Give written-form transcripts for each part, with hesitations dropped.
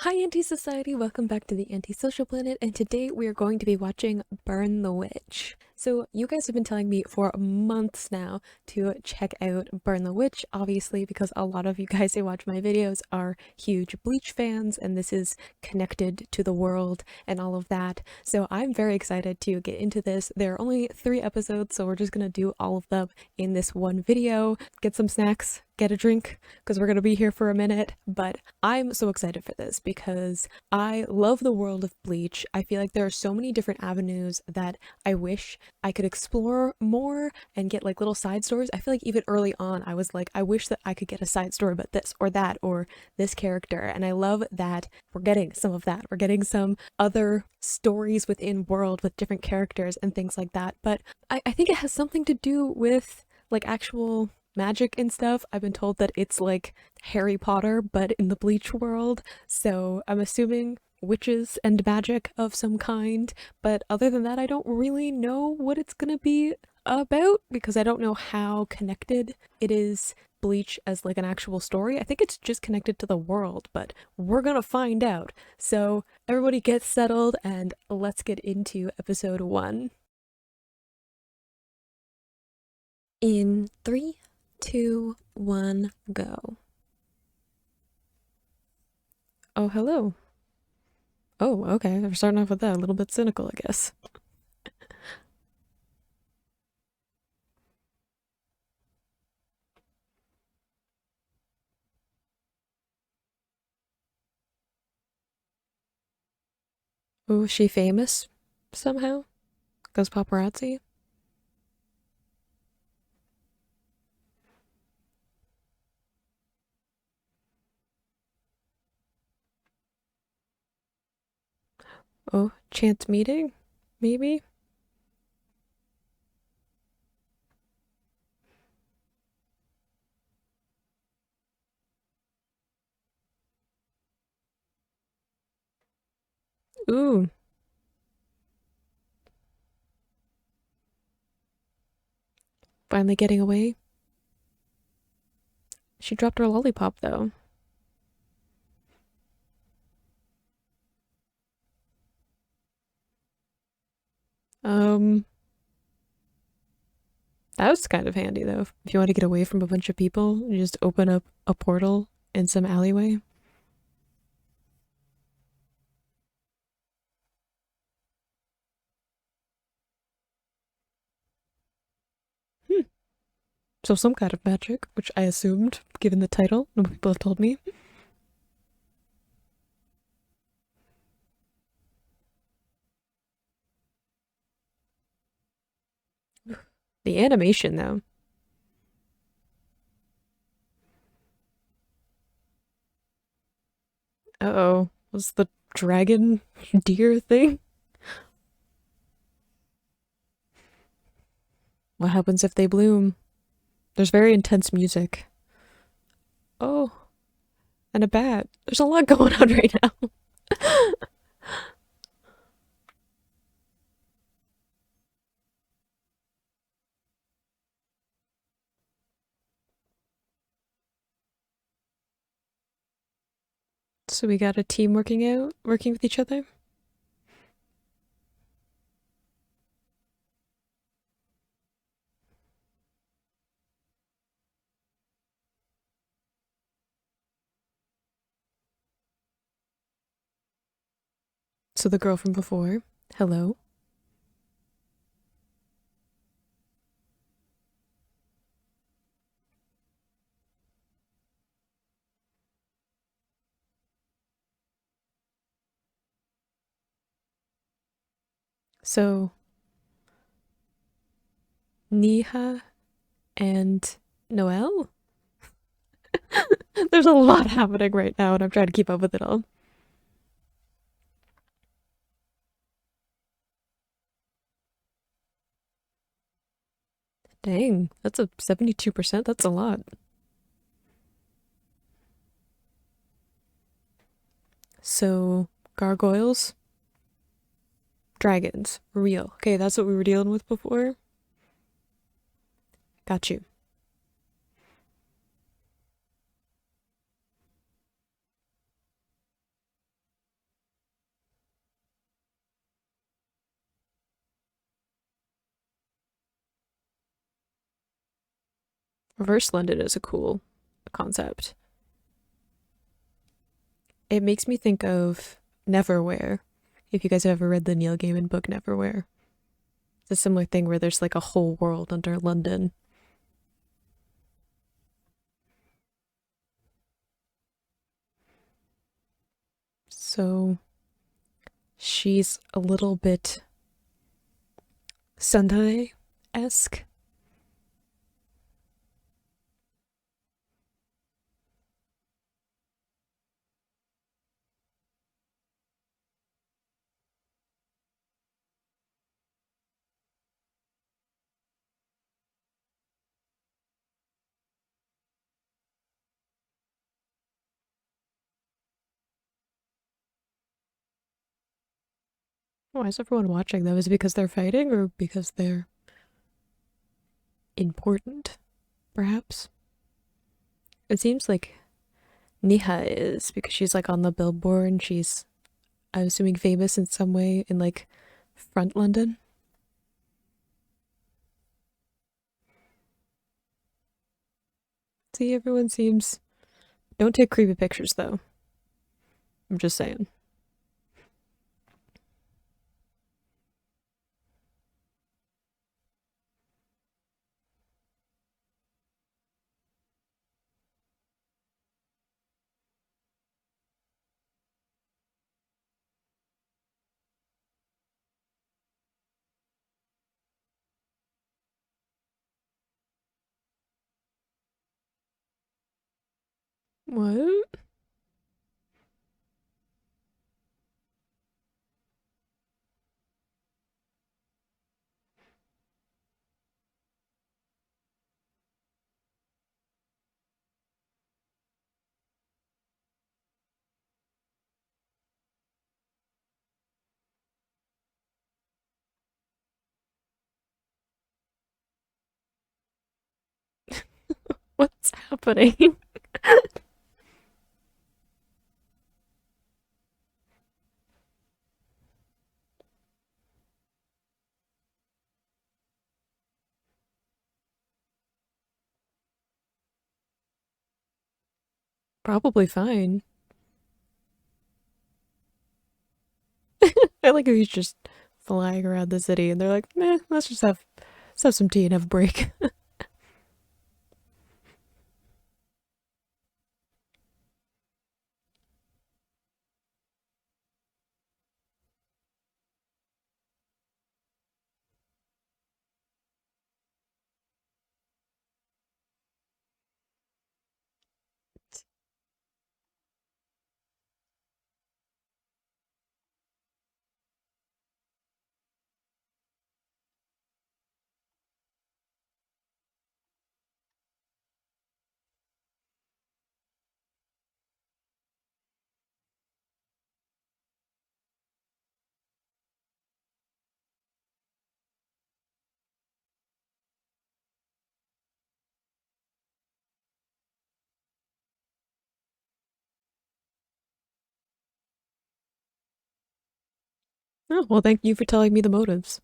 Hi, Anti-Society! Welcome back to the Anti-Social Planet, and today we are going to be watching Burn the Witch. So, you guys have been telling me for months now to check out Burn the Witch, obviously, because a lot of you guys who watch my videos are huge Bleach fans, and this is connected to the world and all of that. So, I'm very excited to get into this. There are only 3 episodes, so we're just gonna do all of them in this one video. Get some snacks, get a drink, because we're gonna be here for a minute, but I'm so excited for this because I love the world of Bleach. I feel like there are so many different avenues that I wish I could explore more and get like little side stories. I feel like even early on I was like, I wish that I could get a side story about this or that or this character, and I love that we're getting some of that. We're getting some other stories within world with different characters and things like that, but I think it has something to do with like actual magic and stuff. I've been told that it's like Harry Potter, but in the Bleach world. So I'm assuming witches and magic of some kind. But other than that, I don't really know what it's gonna be about because I don't know how connected it is. Bleach as like an actual story. I think it's just connected to the world, but we're gonna find out. So everybody get settled and let's get into episode 1. In 3, 2, 1, go. Oh, hello. Oh, okay. We're starting off with that. A little bit cynical, I guess. Oh, is she famous somehow? Goes paparazzi? Oh, chance meeting? Maybe? Ooh, finally getting away. She dropped her lollipop, though. Um, that was kind of handy, though. If you want to get away from a bunch of people, you just open up a portal in some alleyway. Hmm. So some kind of magic, which I assumed, given the title and what people have told me. The animation, though. Uh-oh. Was the dragon deer thing? What happens if they bloom? There's very intense music. Oh, and a bat. There's a lot going on right now. So we got a team working with each other. So the girl from before. Hello. So Niha and Noelle? There's a lot happening right now, and I'm trying to keep up with it all. Dang, that's a 72%. That's a lot. So, gargoyles, dragons, real. Okay, that's what we were dealing with before. Got you. Reverse London is a cool concept. It makes me think of Neverwhere. If you guys have ever read the Neil Gaiman book Neverwhere, it's a similar thing where there's like a whole world under London. So she's a little bit Sunday esque. Why is everyone watching them? Is it because they're fighting or because they're important, perhaps? It seems like Niha is because she's like on the billboard and she's, I'm assuming, famous in some way in like front London. See, everyone seems. Don't take creepy pictures though. I'm just saying. What? What's happening? Probably fine. I like how he's just flying around the city and they're like, meh, let's have some tea and have a break. Oh, well, thank you for telling me the motives.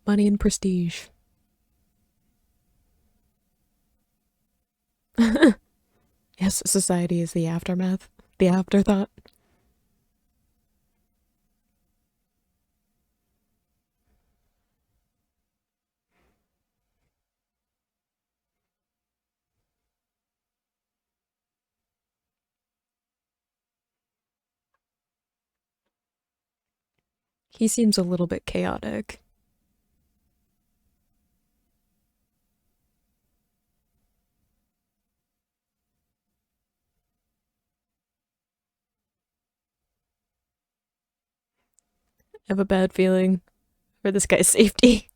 Money and prestige. Yes, society is the aftermath, the afterthought. He seems a little bit chaotic. I have a bad feeling for this guy's safety.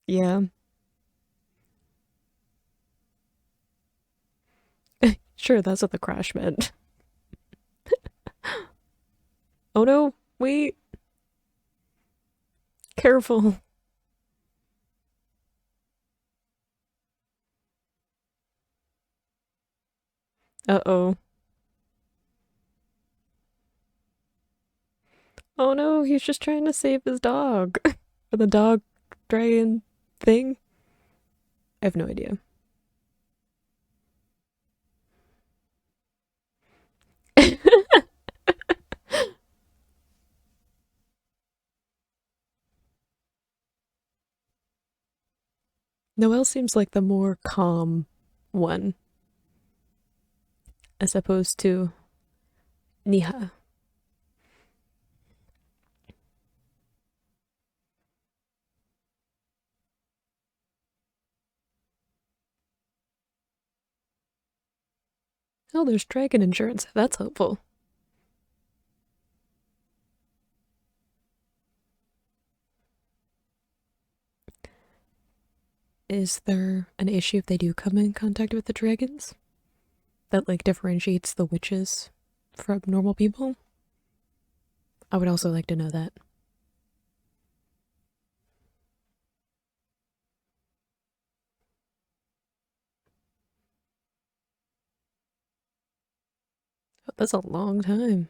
Yeah, sure, that's what the crash meant. Oh no, wait, careful. Uh oh. Oh no, he's just trying to save his dog. Or the dog dragon thing. I have no idea. Noelle seems like the more calm one, as opposed to Niha. Oh, there's dragon insurance. That's helpful. Is there an issue if they do come in contact with the dragons that like differentiates the witches from normal people? I would also like to know that. Oh, that's a long time.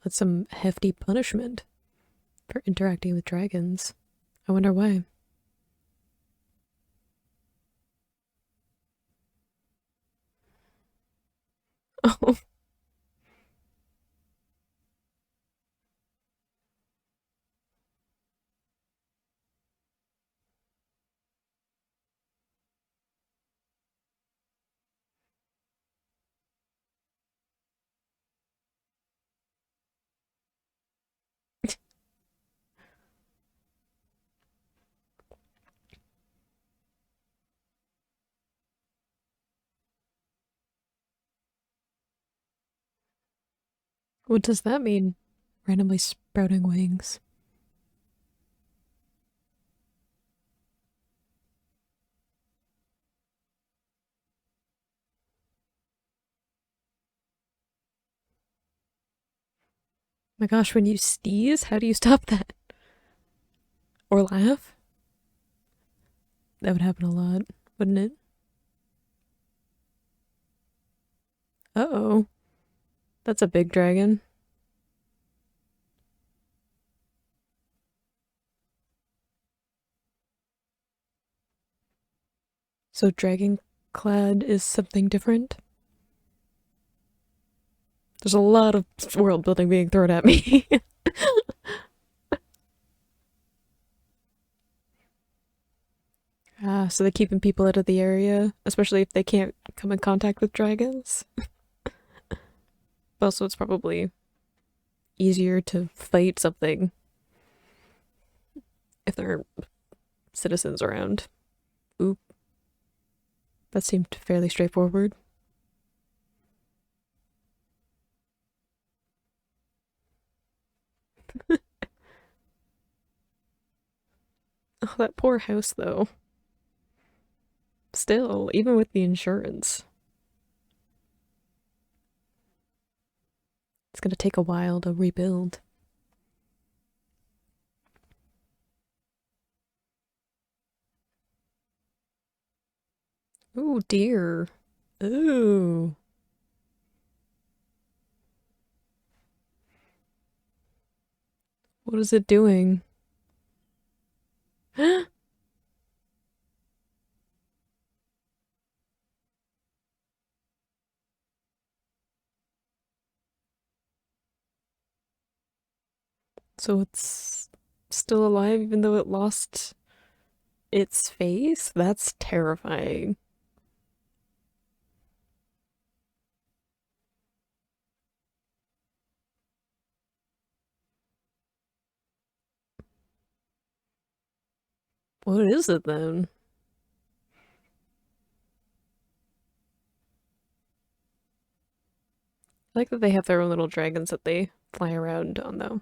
That's some hefty punishment for interacting with dragons. I wonder why. Oh, what does that mean? Randomly sprouting wings. My gosh, when you sneeze, how do you stop that? Or laugh? That would happen a lot, wouldn't it? Uh oh. That's a big dragon. So, dragon clad is something different? There's a lot of world building being thrown at me. Ah, so they're keeping people out of the area, especially if they can't come in contact with dragons. But also, it's probably easier to fight something if there aren't citizens around. Oop, that seemed fairly straightforward. Oh, that poor house, though. Still, even with the insurance, it's gonna take a while to rebuild. Oh dear. Ooh. What is it doing? So it's still alive even though it lost its face? That's terrifying. What is it then? I like that they have their own little dragons that they fly around on, though.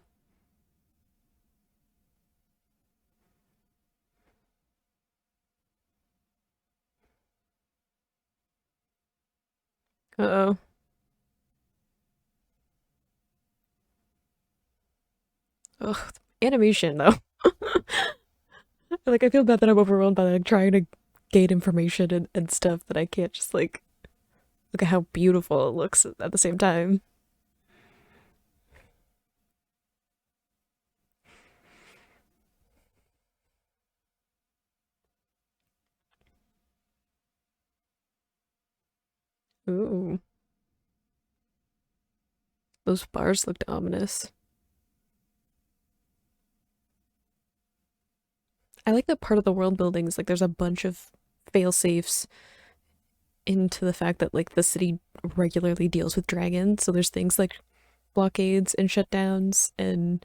Uh-oh. Ugh, animation, though. Like, I feel bad that I'm overwhelmed by, like, trying to gain information and stuff that I can't just, like, look at how beautiful it looks at the same time. Ooh, those bars looked ominous. I like that part of the world building is like there's a bunch of fail safes into the fact that like the city regularly deals with dragons. So there's things like blockades and shutdowns and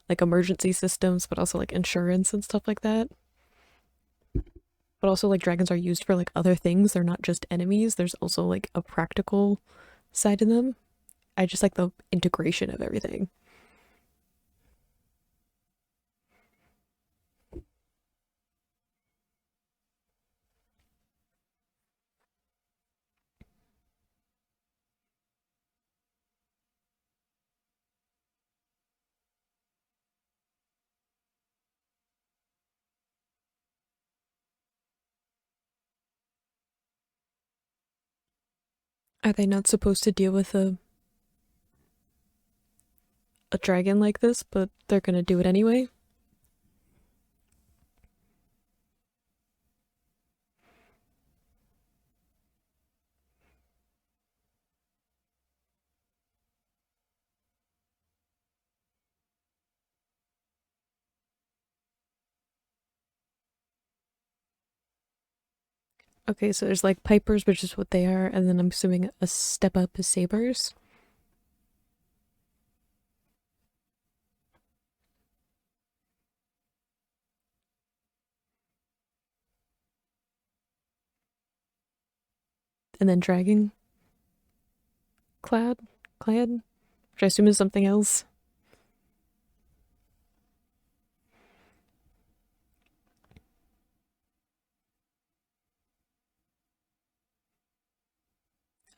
like emergency systems, but also like insurance and stuff like that. But also like dragons are used for like other things. They're not just enemies. There's also like a practical side to them. I just like the integration of everything. Are they not supposed to deal with a dragon like this, but they're gonna do it anyway? Okay, so there's like pipers, which is what they are, and then I'm assuming a step up is sabers, and then dragon clad, clad, which I assume is something else.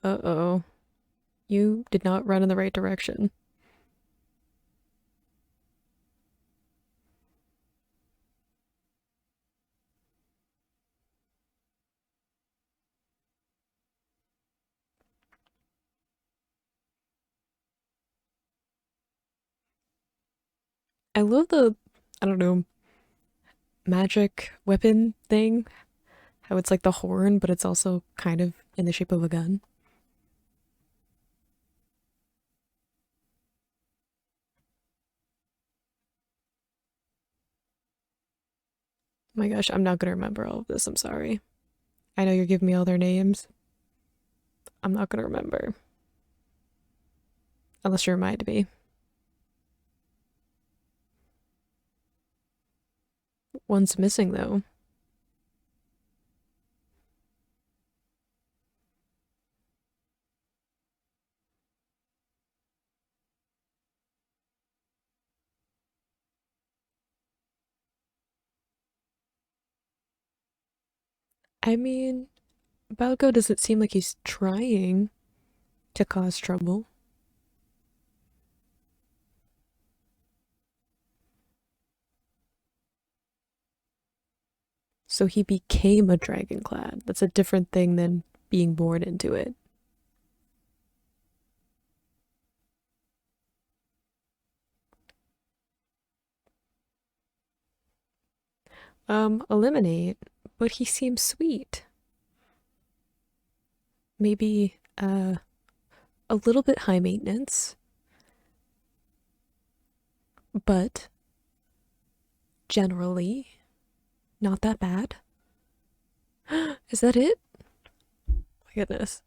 Uh-oh. You did not run in the right direction. I love the, I don't know, magic weapon thing. How it's like the horn, but it's also kind of in the shape of a gun. My gosh, I'm not gonna remember all of this. I'm sorry. I know you're giving me all their names. I'm not gonna remember. Unless you remind me. One's missing though. I mean, Balgo doesn't seem like he's trying to cause trouble. So he became a dragonclad. That's a different thing than being born into it. Eliminate, but he seems sweet. Maybe a little bit high maintenance, but generally not that bad. Is that it? My goodness.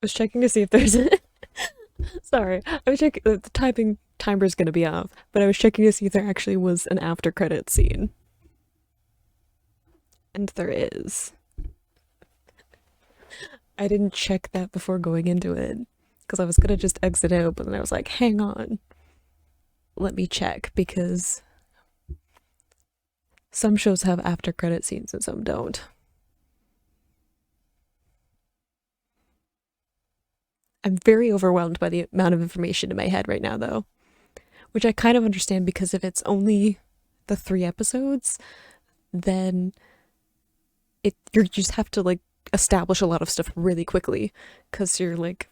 I was checking to see if there's sorry. I was checking the typing timer is gonna be off, but I was checking to see if there actually was an after credit scene. And there is. I didn't check that before going into it because I was gonna just exit out, but then I was like, hang on, let me check because some shows have after credit scenes and some don't. I'm very overwhelmed by the amount of information in my head right now, though, which I kind of understand because if it's only the 3 episodes, then you just have to like establish a lot of stuff really quickly because you're like,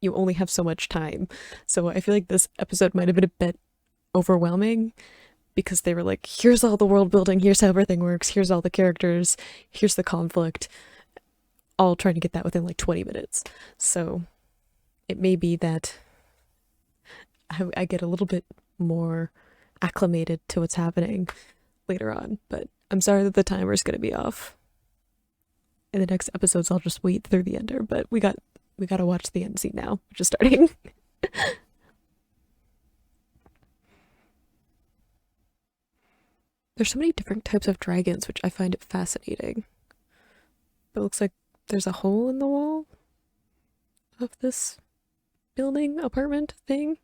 you only have so much time. So I feel like this episode might have been a bit overwhelming because they were like, here's all the world building, here's how everything works, here's all the characters, here's the conflict, all trying to get that within like 20 minutes. So it may be that I get a little bit more acclimated to what's happening later on, but I'm sorry that the timer is going to be off. In the next episodes, I'll just wait through the ender, but we got to watch the end scene now, which is starting. There's so many different types of dragons, which I find it fascinating. But it looks like there's a hole in the wall of this building, apartment thing.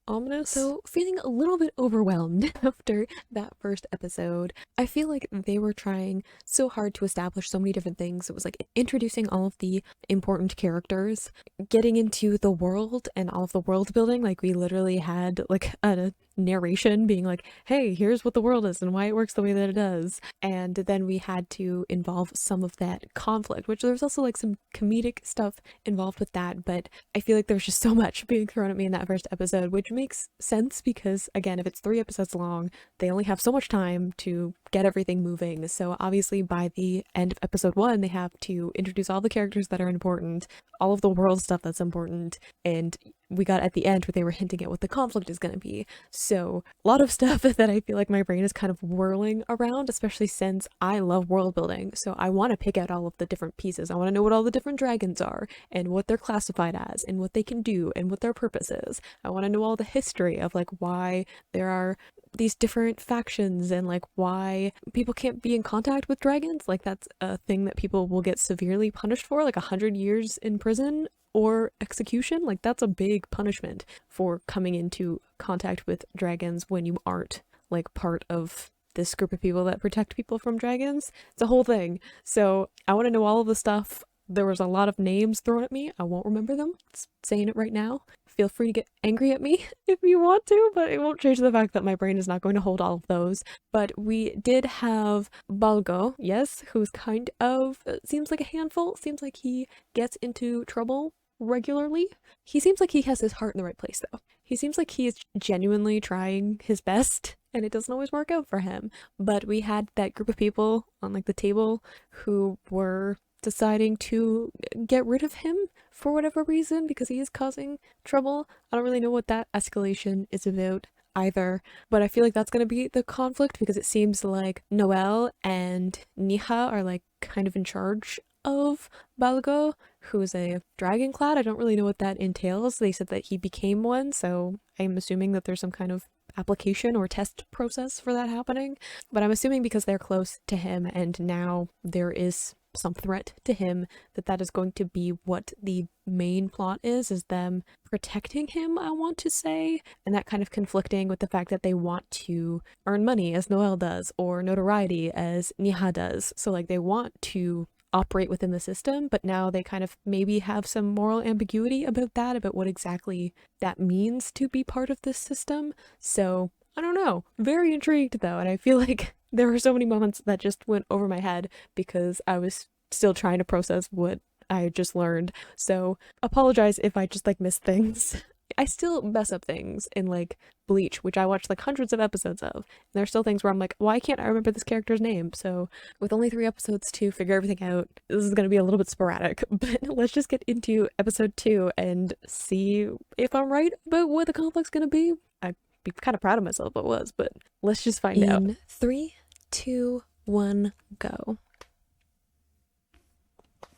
Ominous. So feeling a little bit overwhelmed after that first episode. I feel like they were trying so hard to establish so many different things. It was like introducing all of the important characters, getting into the world and all of the world building. Like we literally had like a narration being like, hey, here's what the world is and why it works the way that it does. And then we had to involve some of that conflict, which there's also like some comedic stuff involved with that. But I feel like there's just so much being thrown at me in that first episode, which makes sense because, again, if it's 3 episodes long, they only have so much time to get everything moving. So obviously by the end of episode 1, they have to introduce all the characters that are important, all of the world stuff that's important, and we got at the end where they were hinting at what the conflict is going to be. So a lot of stuff that I feel like my brain is kind of whirling around, especially since I love world building. So I want to pick out all of the different pieces. I want to know what all the different dragons are and what they're classified as and what they can do and what their purpose is. I want to know all the history of like why there are these different factions and like why people can't be in contact with dragons. Like that's a thing that people will get severely punished for, like 100 years in prison or execution. Like that's a big punishment for coming into contact with dragons when you aren't like part of this group of people that protect people from dragons. It's a whole thing. So I want to know all of the stuff. There was a lot of names thrown at me. I won't remember them. It's saying it right now. Feel free to get angry at me if you want to, but it won't change the fact that my brain is not going to hold all of those. But we did have Balgo, yes, who's kind of seems like a handful. Seems like he gets into trouble regularly. He seems like he has his heart in the right place, though. He seems like he is genuinely trying his best, and it doesn't always work out for him. But we had that group of people on like the table who were deciding to get rid of him for whatever reason because he is causing trouble. I don't really know what that escalation is about either, but I feel like that's going to be the conflict because it seems like Noel and Niha are like kind of in charge of Balgo, who is a dragonclad. I don't really know what that entails. They said that he became one, so I'm assuming that there's some kind of application or test process for that happening. But I'm assuming because they're close to him and now there is some threat to him that is going to be what the main plot is them protecting him, I want to say, and that kind of conflicting with the fact that they want to earn money as Noel does or notoriety as Niha does. So like they want to operate within the system, but now they kind of maybe have some moral ambiguity about that, about what exactly that means to be part of this system. So I don't know. Very intrigued though, and I feel like there were so many moments that just went over my head because I was still trying to process what I just learned. So apologize if I just like miss things. I still mess up things in like Bleach, which I watched like hundreds of episodes of. And there's still things where I'm like, why can't I remember this character's name? So with only 3 episodes to figure everything out, this is going to be a little bit sporadic, but let's just get into episode 2 and see if I'm right about what the conflict's going to be. I'd be kind of proud of myself if it was, but let's just find out. In 3, 2, 1, go.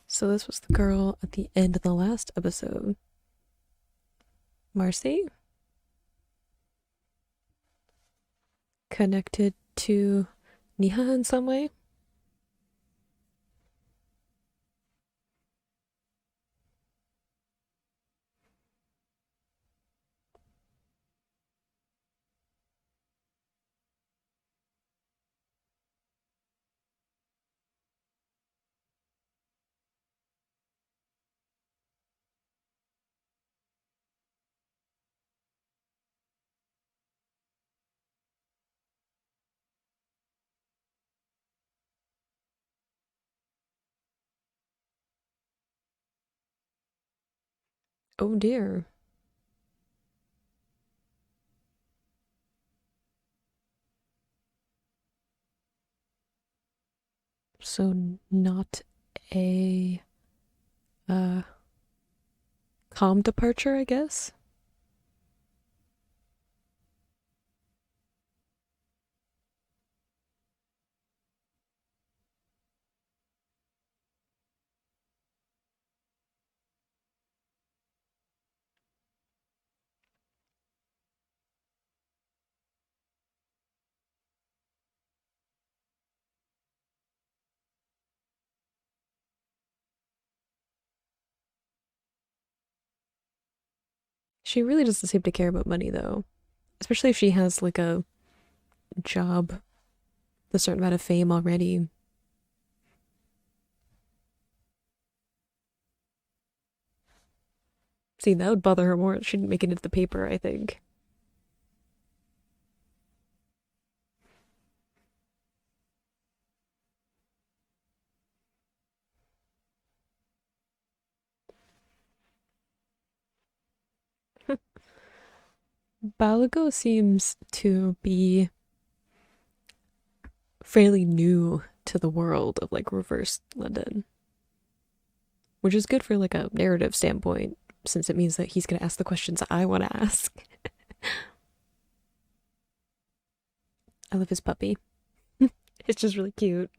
So this was the girl at the end of the last episode. Marcy? Connected to Niha in some way? Oh dear. So not a uh calm departure, I guess. She really doesn't seem to care about money though. Especially if she has like a job, a certain amount of fame already. See, that would bother her more. She didn't make it into the paper, I think. Balago seems to be fairly new to the world of like reverse London, which is good for like a narrative standpoint, since it means that he's gonna ask the questions I want to ask. I love his puppy. It's just really cute.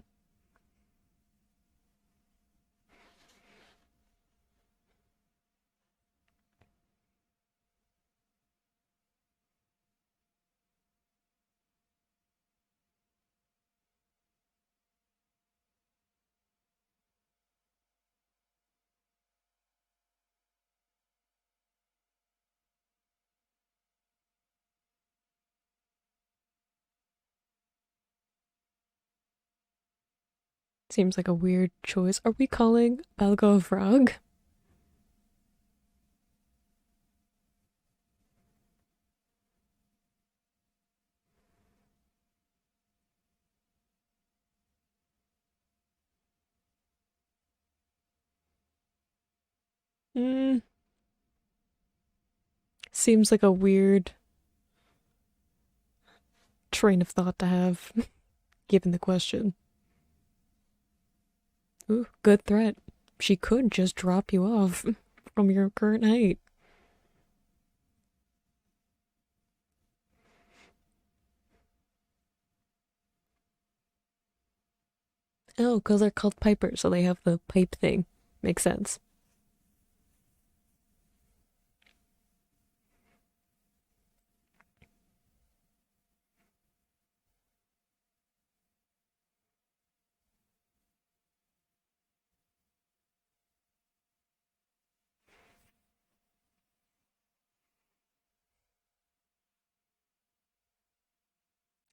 Seems like a weird choice. Are we calling Balago a frog? Mm, seems like a weird train of thought to have, given the question. Ooh, good threat. She could just drop you off from your current height. Oh, because they're called pipers, so they have the pipe thing. Makes sense.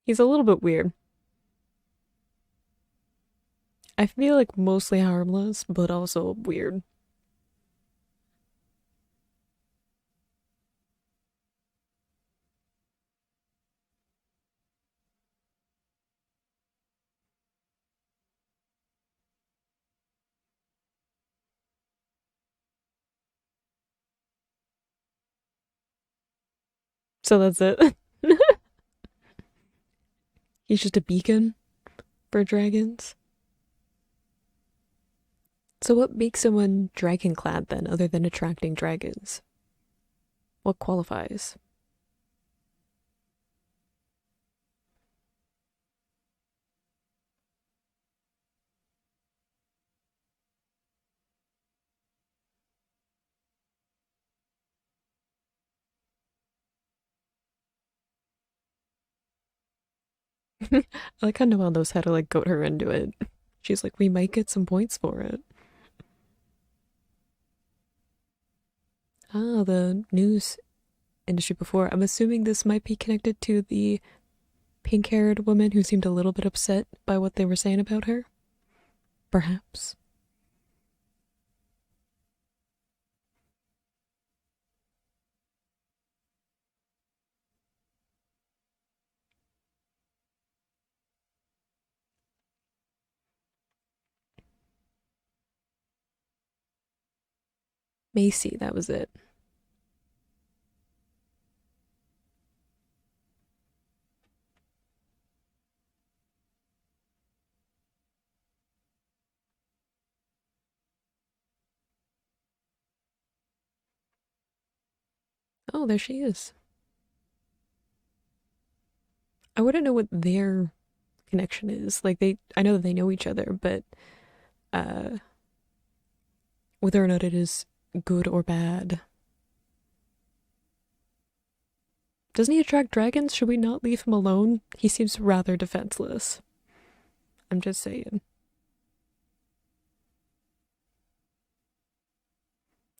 He's a little bit weird. I feel like mostly harmless, but also weird. So that's it. He's just a beacon for dragons. So what makes someone dragon clad then, other than attracting dragons? What qualifies? I like how Noelle knows how to like goat her into it. She's like, we might get some points for it. Ah, the news industry before. I'm assuming this might be connected to the pink haired woman who seemed a little bit upset by what they were saying about her. Perhaps. Macy, that was it. Oh, there she is. I wouldn't know what their connection is. Like I know that they know each other, but uh, whether or not it is good or bad. Doesn't he attract dragons? Should we not leave him alone? He seems rather defenseless. I'm just saying.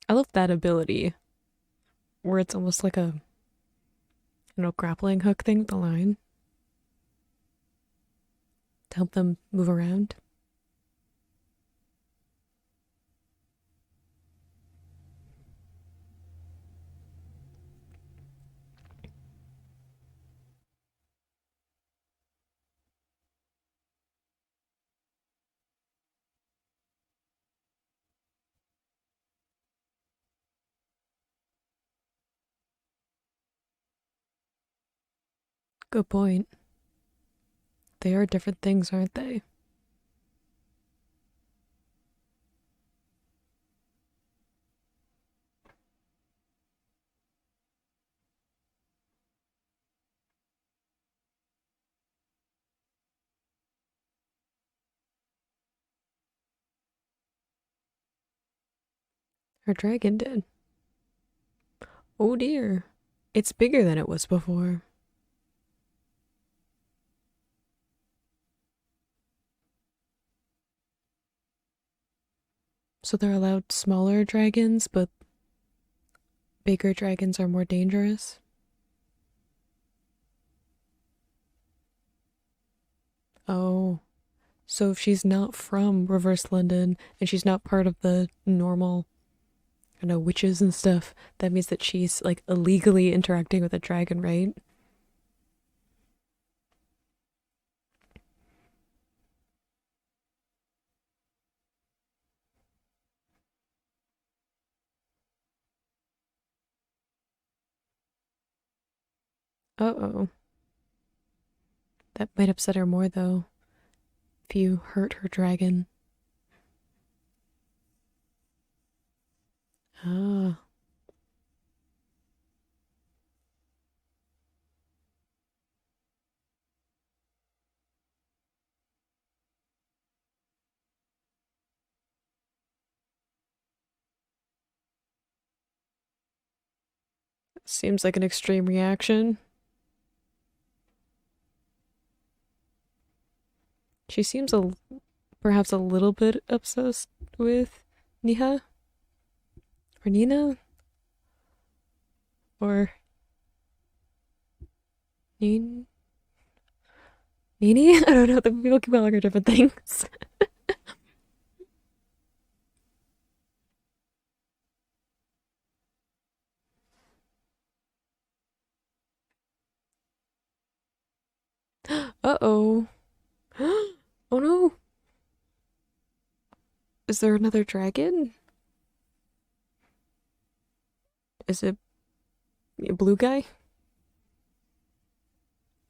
I love that ability where it's almost like a, grappling hook thing with the line to help them move around. Good point. They are different things, aren't they? Her dragon did. Oh dear. It's bigger than it was before. So they're allowed smaller dragons, but bigger dragons are more dangerous. Oh. So if she's not from Reverse London and she's not part of the normal, witches and stuff, that means that she's like illegally interacting with a dragon, right? Uh-oh. That might upset her more though, if you hurt her dragon. Ah. Seems like an extreme reaction. She seems perhaps a little bit obsessed with Niha or Nina or Nin Nini. I don't know. The people keep calling her different things. Uh-oh. Oh no. Is there another dragon? Is it a blue guy?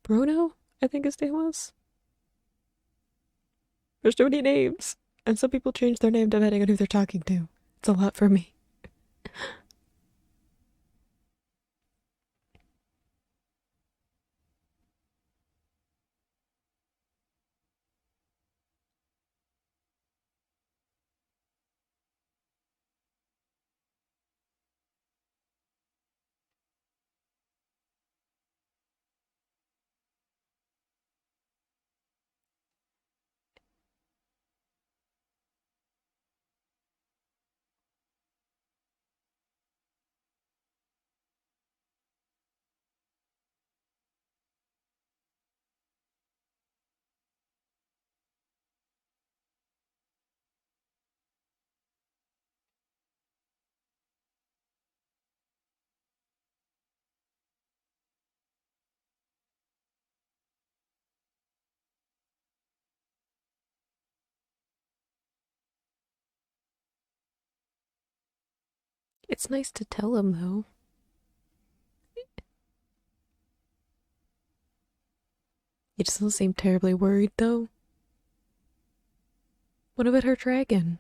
Bruno, I think his name was. There's so many names. And some people change their name depending on who they're talking to. It's a lot for me. It's nice to tell him, though. He doesn't seem terribly worried, though. What about her dragon?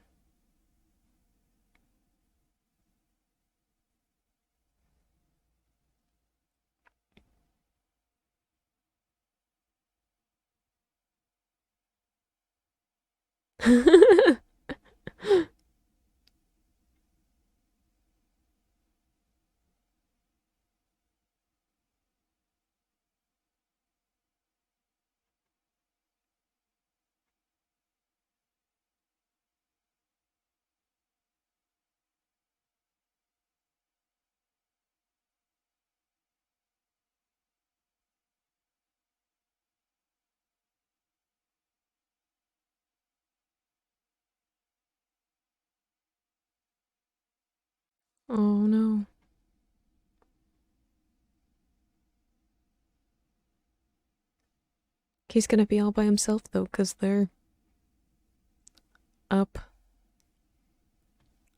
Oh no. He's gonna be all by himself though, because they're up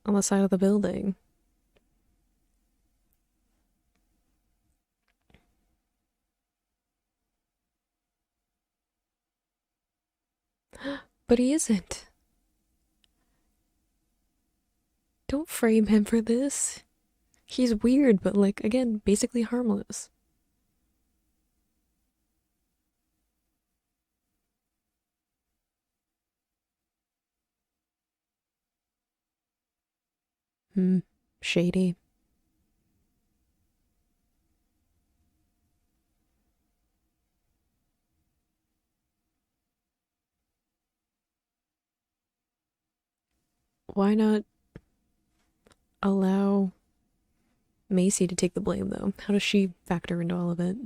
on the side of the building. But he isn't. Don't frame him for this. He's weird, but like, again, basically harmless. Hmm. Shady. Why not allow Macy to take the blame though? How does she factor into all of it?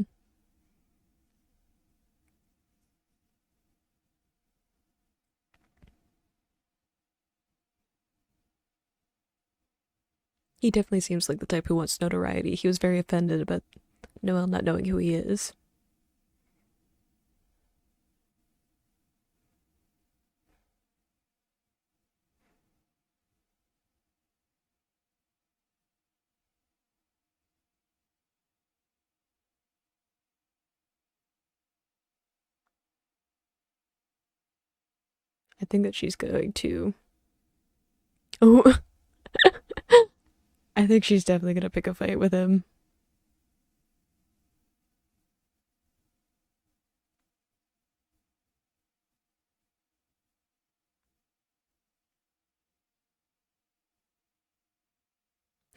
He definitely seems like the type who wants notoriety. He was very offended about Noelle not knowing who he is. I think that she's going to. Oh, I think she's definitely gonna pick a fight with him.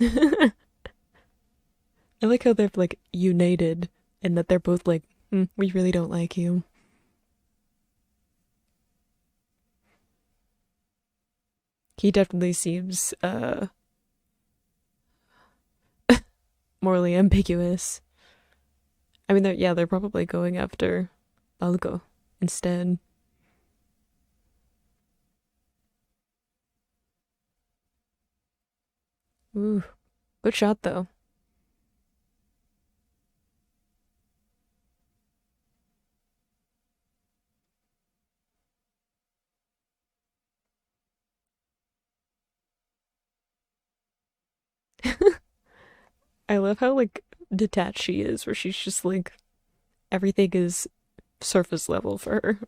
I like how they're like united and that they're both like, we really don't like you. He definitely seems morally ambiguous. I mean, they're probably going after Balgo instead. Ooh, good shot though. I love how like detached she is, where she's just like everything is surface level for her.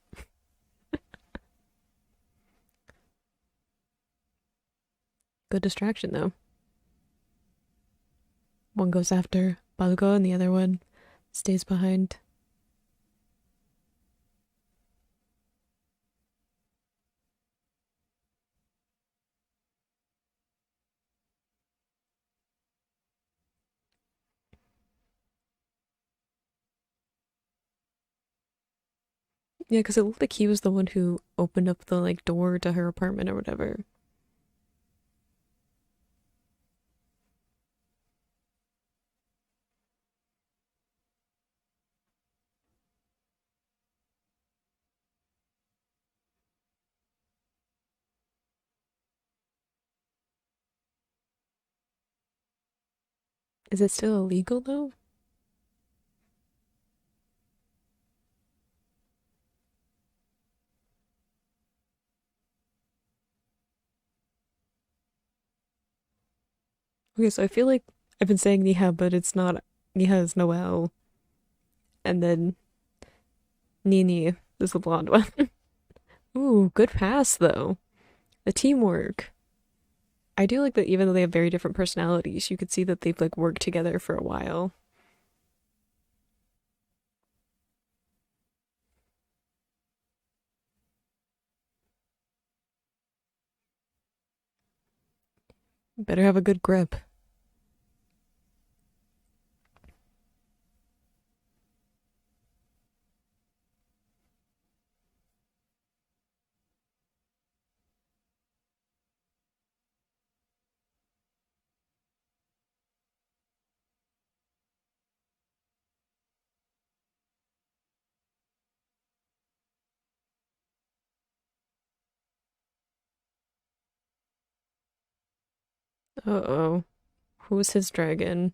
Good distraction though. One goes after Balgo and the other one stays behind. Yeah, because it looked like he was the one who opened up the like door to her apartment or whatever. Is it still illegal though? Okay, so I feel like I've been saying Niha, but it's not. Niha is Noelle, and then Nini is the blonde one. Ooh, good pass though. The teamwork. I do like that even though they have very different personalities, you could see that they've like worked together for a while. Better have a good grip. Uh-oh. Who's his dragon?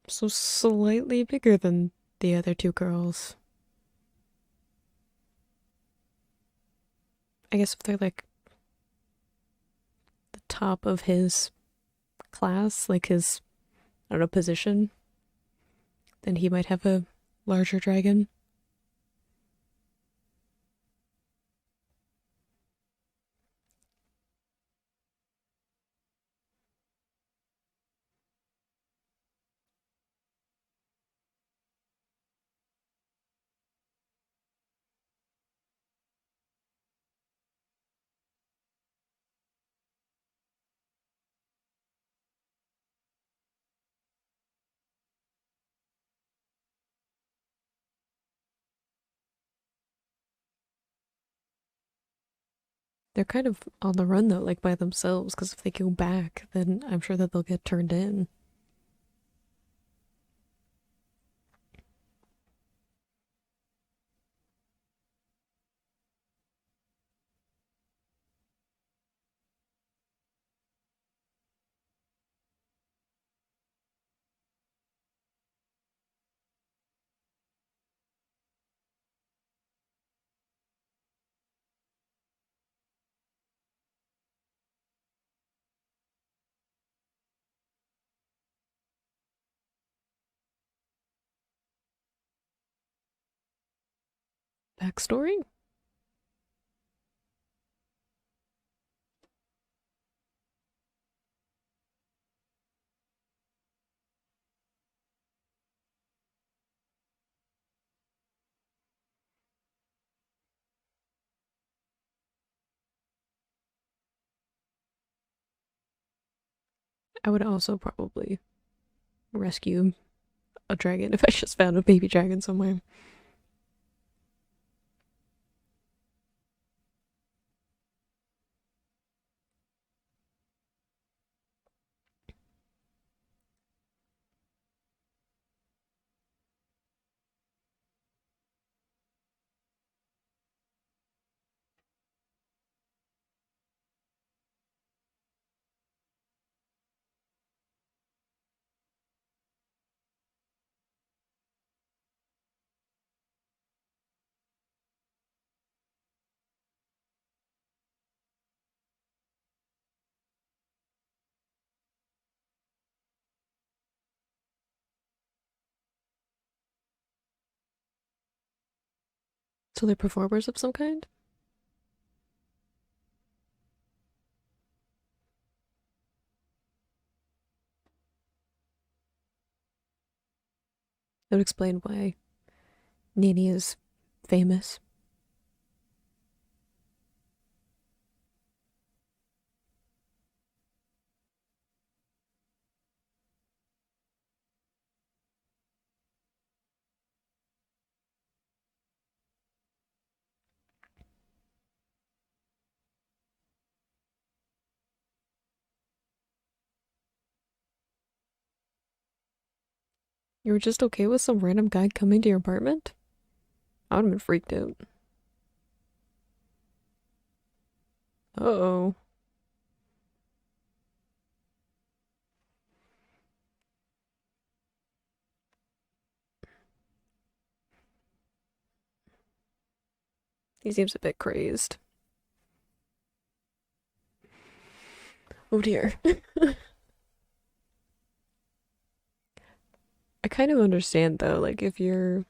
So slightly bigger than the other two girls. I guess if they're like the top of his class, like his, I don't know, position, then he might have a larger dragon. They're kind of on the run though, like by themselves, because if they go back, then I'm sure that they'll get turned in. Backstory? I would also probably rescue a dragon if I just found a baby dragon somewhere. So they're performers of some kind? That would explain why Nini is famous. You were just okay with some random guy coming to your apartment? I would have been freaked out. Uh-oh. He seems a bit crazed. Oh dear. I kind of understand though, like if you're,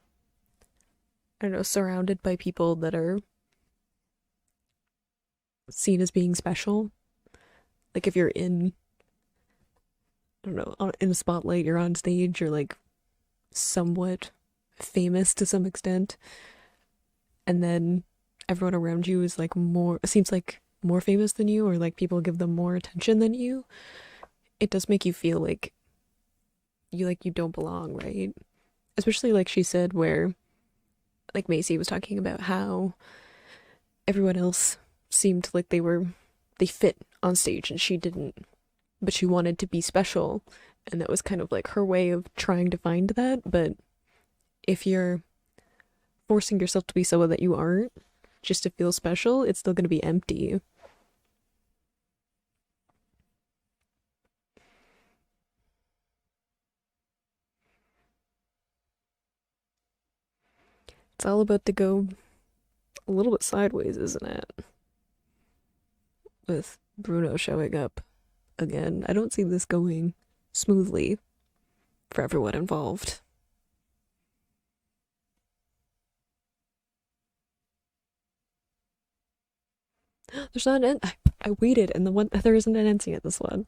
I don't know, surrounded by people that are seen as being special. Like if you're in, I don't know, in a spotlight, you're on stage, you're like somewhat famous to some extent, and then everyone around you is like more, seems like more famous than you, or like people give them more attention than you, it does make you feel like you don't belong, right? Especially like she said, where like Macy was talking about how everyone else seemed like they fit on stage and she didn't, but she wanted to be special, and that was kind of like her way of trying to find that. But if you're forcing yourself to be someone that you aren't just to feel special, it's still going to be empty. It's all about to go a little bit sideways, isn't it? With Bruno showing up again. I don't see this going smoothly for everyone involved. There's not an end. I waited, and there isn't an ending at this one.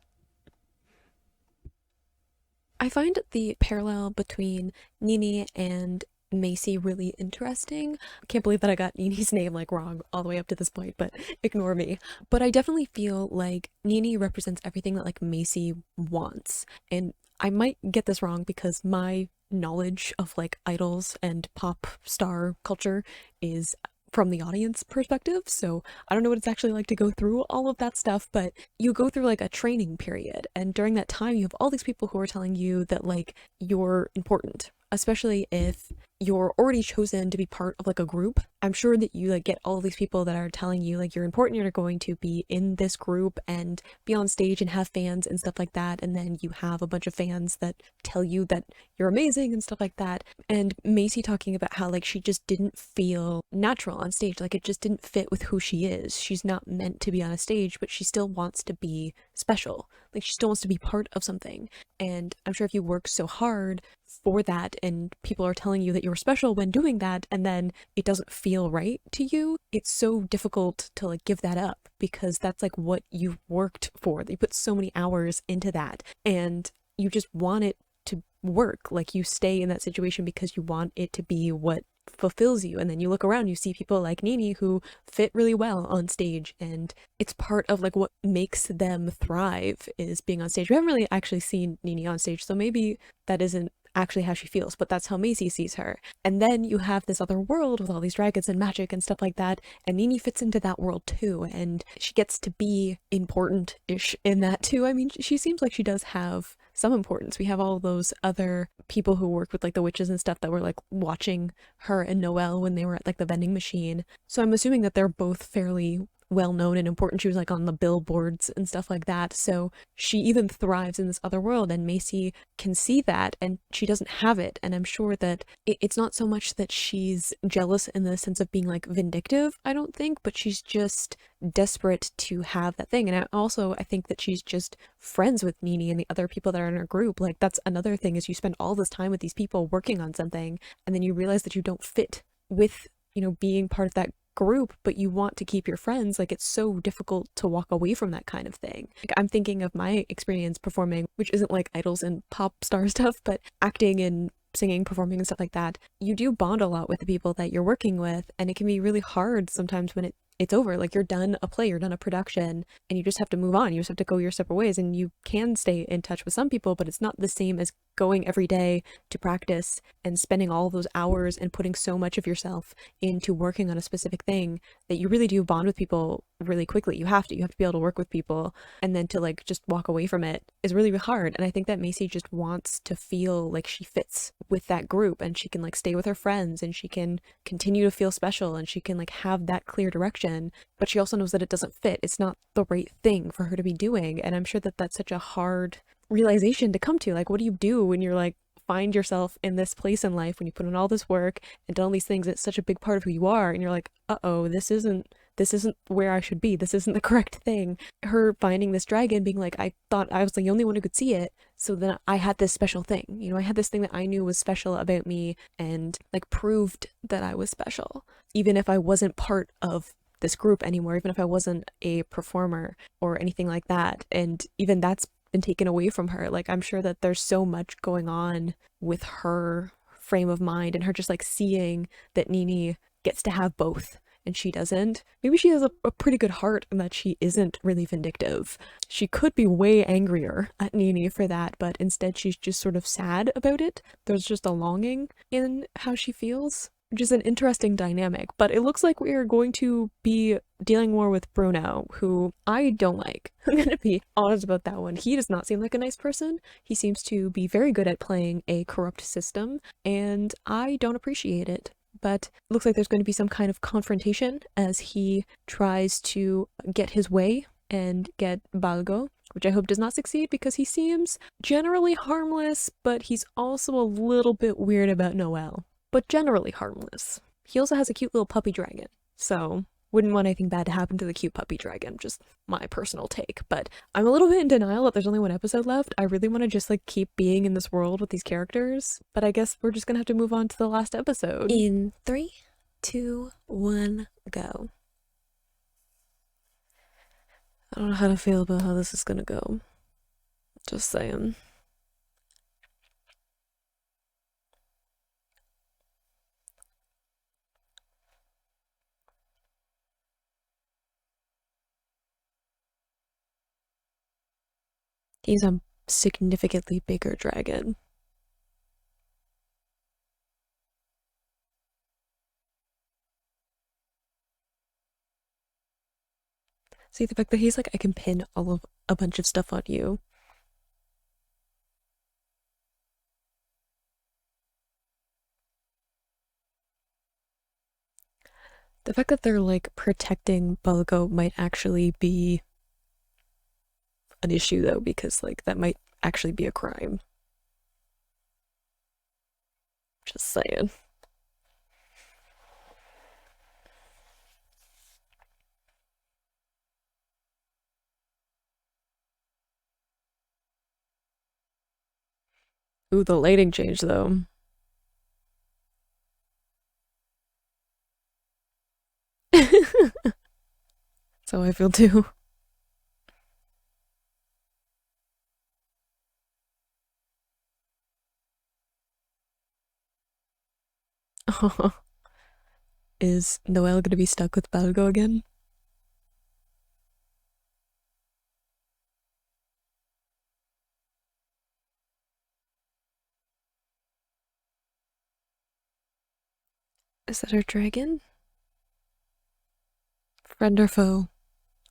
I find the parallel between Nini and Macy really interesting. Can't believe that I got Nini's name like wrong all the way up to this point, but ignore me. But I definitely feel like Nini represents everything that like Macy wants. And I might get this wrong because my knowledge of like idols and pop star culture is from the audience perspective, so I don't know what it's actually like to go through all of that stuff, but you go through like a training period, and during that time you have all these people who are telling you that like you're important, especially if you're already chosen to be part of like a group. I'm sure that you like get all these people that are telling you like you're important, you're going to be in this group and be on stage and have fans and stuff like that, and then you have a bunch of fans that tell you that you're amazing and stuff like that. And Macy talking about how like she just didn't feel natural on stage, like it just didn't fit with who she is. She's not meant to be on a stage, but she still wants to be special, like she still wants to be part of something. And I'm sure if you work so hard for that and people are telling you that you're special when doing that, and then it doesn't feel right to you, it's so difficult to like give that up, because that's like what you worked for. You put so many hours into that and you just want it to work. Like you stay in that situation because you want it to be what fulfills you, and then you look around, you see people like Nini who fit really well on stage, and it's part of like what makes them thrive is being on stage. We haven't really actually seen Nini on stage, so maybe that isn't actually how she feels, but that's how Macy sees her. And then you have this other world with all these dragons and magic and stuff like that, and Nini fits into that world too, and she gets to be important-ish in that too. I mean, she seems like she does have some importance. We have all those other people who work with like the witches and stuff that were like watching her and Noelle when they were at like the vending machine. So I'm assuming that they're both fairly well known and important. She was like on the billboards and stuff like that. So she even thrives in this other world, and Macy can see that and she doesn't have it. And I'm sure that it's not so much that she's jealous in the sense of being like vindictive, I don't think, but she's just desperate to have that thing. And I think that she's just friends with Nini and the other people that are in her group. Like that's another thing, is you spend all this time with these people working on something, and then you realize that you don't fit with, you know, being part of that group, but you want to keep your friends. Like it's so difficult to walk away from that kind of thing. Like I'm thinking of my experience performing, which isn't like idols and pop star stuff, but acting and singing, performing and stuff like that. You do bond a lot with the people that you're working with, and it can be really hard sometimes when it's over. Like you're done a play, you're done a production, and you just have to move on. You just have to go your separate ways, and you can stay in touch with some people, but it's not the same as going every day to practice and spending all of those hours and putting so much of yourself into working on a specific thing that you really do bond with people really quickly. You have to be able to work with people, and then to like just walk away from it is really, really hard. And I think that Macy just wants to feel like she fits with that group, and she can like stay with her friends, and she can continue to feel special, and she can like have that clear direction, but she also knows that it doesn't fit. It's not the right thing for her to be doing. And I'm sure that that's such a hard realization to come to. Like, what do you do when you're like find yourself in this place in life, when you put in all this work and done all these things, it's such a big part of who you are, and you're like, uh-oh, this isn't where I should be, this isn't the correct thing. Her finding this dragon, being like, I thought I was the only one who could see it, so then I had this special thing, you know, I had this thing that I knew was special about me, and like proved that I was special, even if I wasn't part of this group anymore, even if I wasn't a performer or anything like that. And even that's been taken away from her. Like I'm sure that there's so much going on with her frame of mind, and her just like seeing that Nini gets to have both, and she doesn't. Maybe she has a pretty good heart and that she isn't really vindictive. She could be way angrier at Nini for that, but instead she's just sort of sad about it. There's just a longing in how she feels, which is an interesting dynamic. But it looks like we are going to be dealing more with Bruno, who I don't like. I'm gonna be honest about that one. He does not seem like a nice person. He seems to be very good at playing a corrupt system, and I don't appreciate it. But it looks like there's going to be some kind of confrontation as he tries to get his way and get Balgo, which I hope does not succeed because he seems generally harmless, but he's also a little bit weird about Noelle, but generally harmless. He also has a cute little puppy dragon, so wouldn't want anything bad to happen to the cute puppy dragon, just my personal take. But I'm a little bit in denial that there's only one episode left. I really want to just like keep being in this world with these characters, but I guess we're just gonna have to move on to the last episode. In 3, 2, 1, go. I don't know how to feel about how this is gonna go. Just saying. He's a significantly bigger dragon. See, the fact that he's like, I can pin all of a bunch of stuff on you. The fact that they're like protecting Bulgo might actually be an issue though, because like that might actually be a crime. Just saying. Ooh, the lighting changed though. So I feel too. Is Noelle gonna be stuck with Balgo again? Is that our dragon? Friend or foe?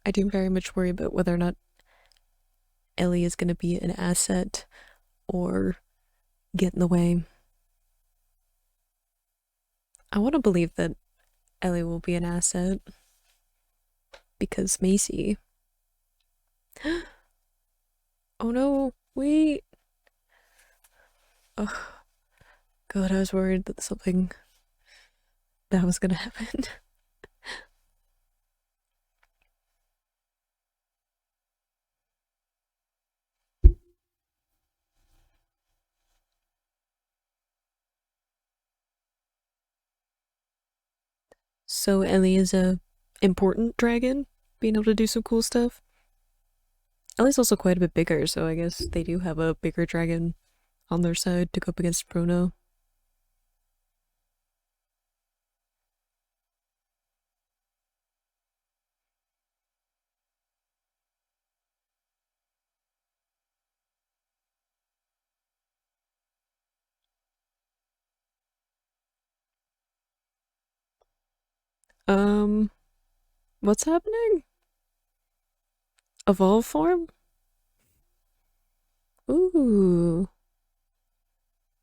I do very much worry about whether or not Ellie is gonna be an asset or get in the way. I want to believe that Ellie will be an asset because Macy. Oh no, wait. Oh, God, I was worried that something that was gonna happen. So Ellie is a important dragon, being able to do some cool stuff. Ellie's also quite a bit bigger, so I guess they do have a bigger dragon on their side to go up against Bruno. Um, what's happening? Evolve form? Ooh,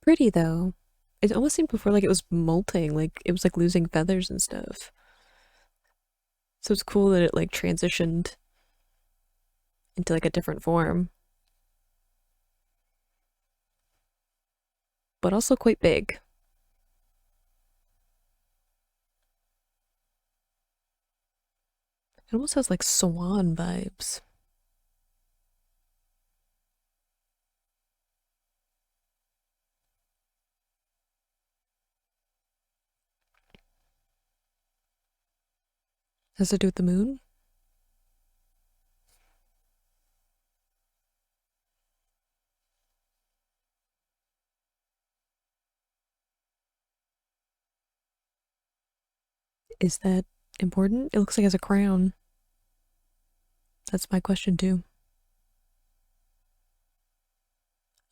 pretty though. It almost seemed before like it was molting, like it was like losing feathers and stuff. So it's cool that it like transitioned into like a different form, but also quite big. It almost has like swan vibes. Has to do with the moon? Is that Important? It looks like it has a crown. That's my question too.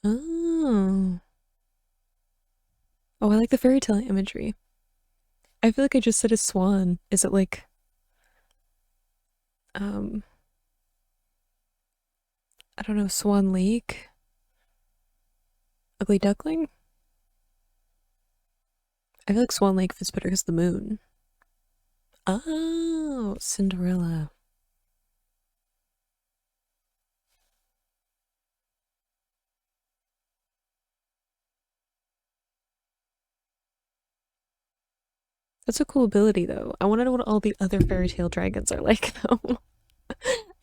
Oh. Oh, I like the fairy tale imagery. I feel like I just said a swan. Is it like um I don't know, Swan Lake? Ugly Duckling? I feel like Swan Lake fits better because the moon. Oh, Cinderella. That's a cool ability though. I want to know what all the other fairy tale dragons are like though.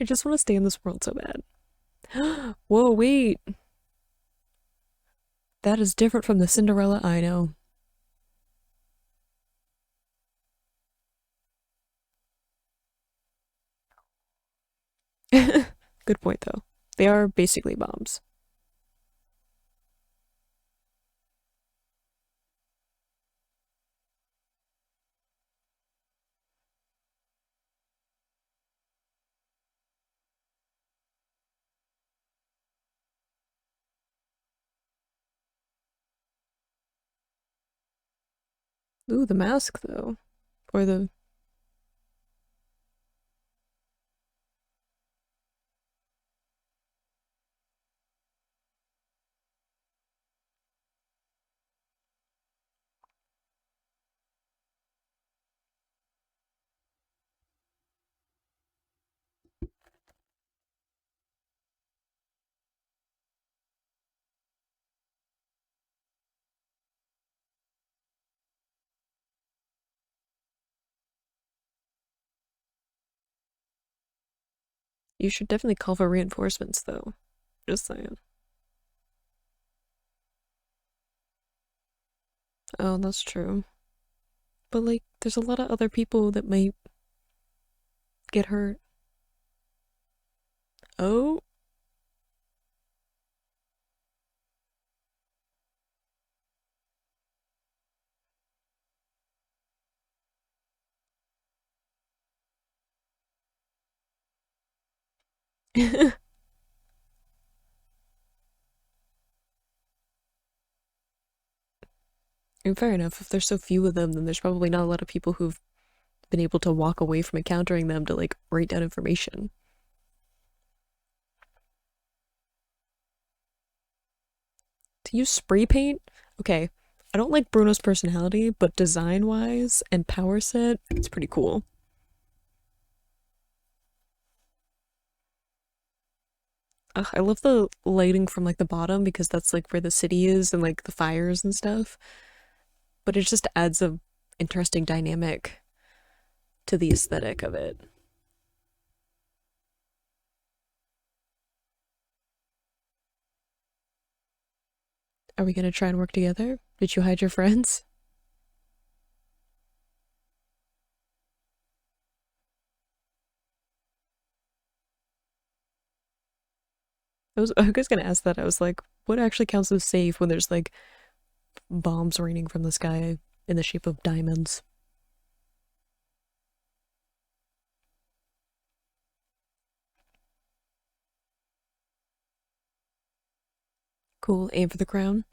I just want to stay in this world so bad. Whoa, wait. That is different from the Cinderella I know. Good point though. They are basically bombs. Ooh, the mask though. Or the you should definitely call for reinforcements though. Just saying. Oh, that's true. But like there's a lot of other people that might get hurt. Oh, and fair enough. If there's so few of them, then there's probably not a lot of people who've been able to walk away from encountering them to like write down information. To use spray paint? Okay. I don't like Bruno's personality, but design wise and power set, it's pretty cool. Ugh, I love the lighting from like the bottom because that's like where the city is and like the fires and stuff. But it just adds a interesting dynamic to the aesthetic of it. Are we gonna try and work together? Did you hide your friends? I was gonna ask that. I was like, what actually counts as safe when there's like bombs raining from the sky in the shape of diamonds? Cool. Aim for the crown.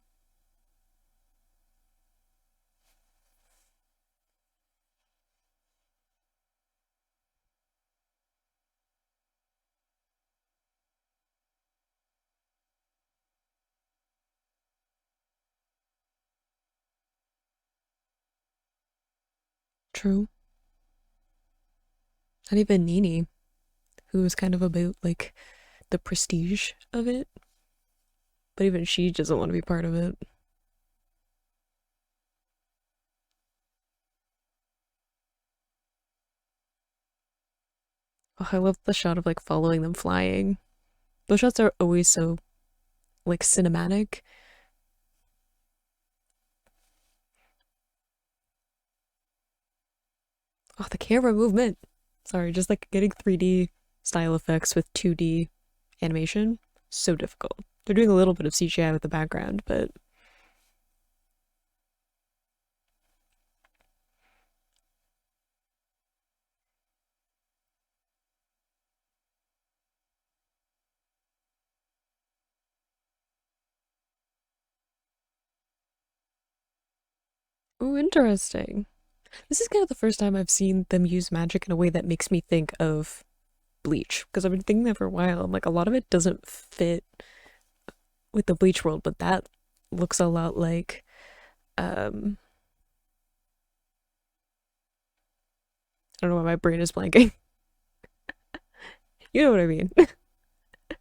True. Not even Nini, who was kind of about like the prestige of it, but even she doesn't want to be part of it. Oh, I love the shot of like following them flying. Those shots are always so like cinematic. Oh, the camera movement. Sorry, just like getting 3D style effects with 2D animation, so difficult. They're doing a little bit of CGI with the background, but Oh, interesting. This is kind of the first time I've seen them use magic in a way that makes me think of Bleach, because I've been thinking that for a while. I'm like, a lot of it doesn't fit with the Bleach world, but that looks a lot like um I don't know why my brain is blanking. You know what I mean.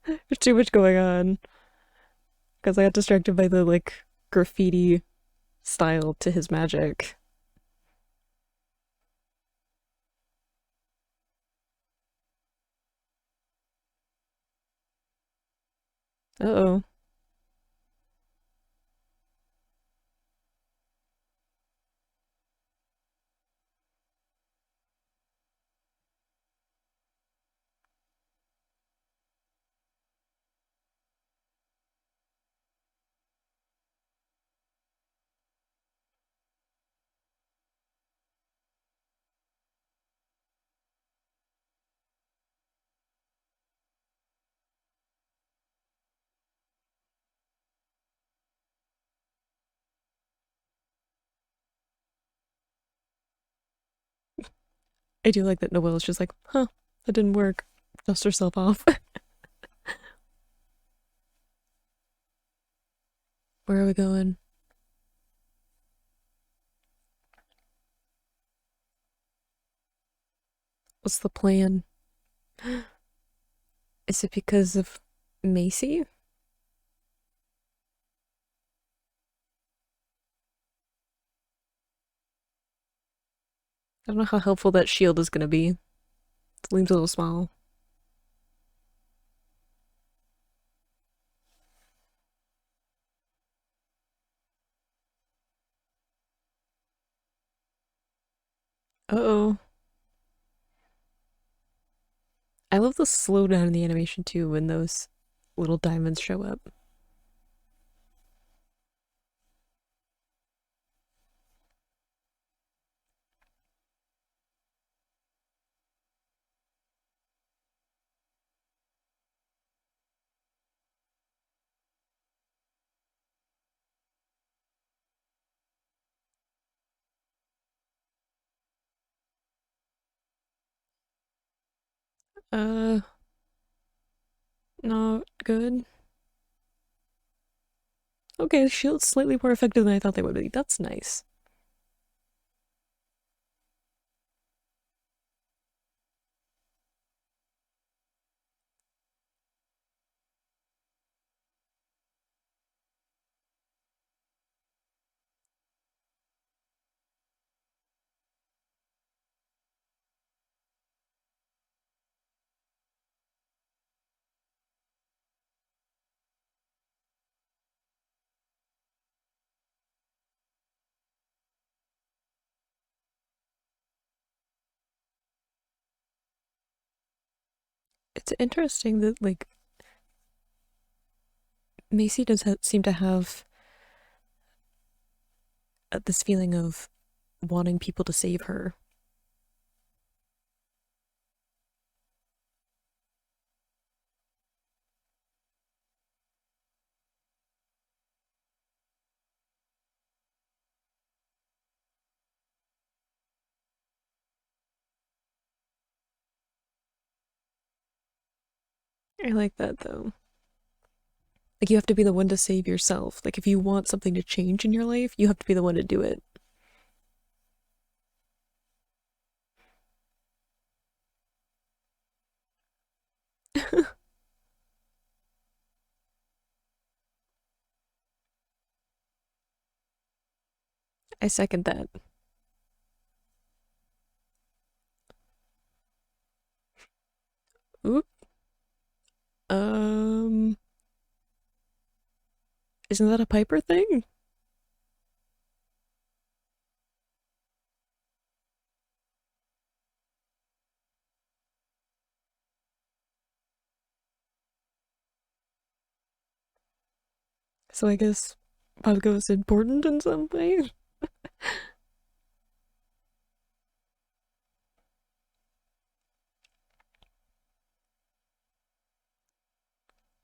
There's too much going on because I got distracted by the like graffiti style to his magic. Uh-oh. I do like that Noelle is just like, huh, that didn't work. Dust herself off. Where are we going? What's the plan? Is it because of Macy? I don't know how helpful that shield is gonna be. It seems a little small. Uh-oh. I love the slowdown in the animation too when those little diamonds show up. Uh, not good. Okay, the shield's slightly more effective than I thought they would be. That's nice. It's interesting that like Macy does seem to have this feeling of wanting people to save her. I like that though. Like you have to be the one to save yourself. Like if you want something to change in your life, you have to be the one to do it. I second that. Oop. Um, isn't that a Piper thing? So I guess Pabgo is important in some way.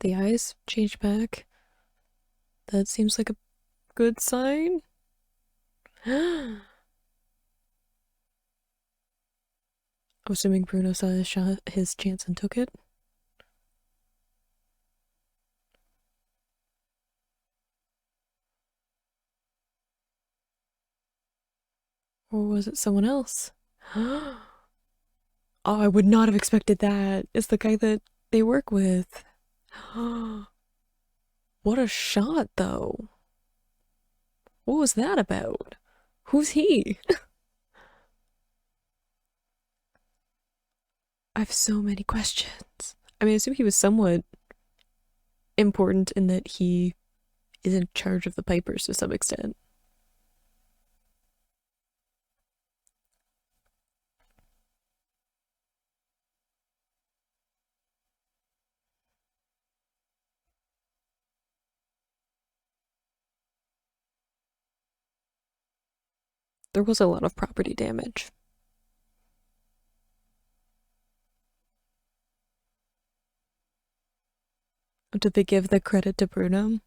The eyes changed back. That seems like a good sign. I'm assuming Bruno saw his chance and took it. Or was it someone else? Oh, I would not have expected that. It's the guy that they work with. What a shot, though. What was that about? Who's he? I have so many questions. I mean, I assume he was somewhat important in that he is in charge of the Pipers to some extent. There was a lot of property damage. Did they give the credit to Bruno?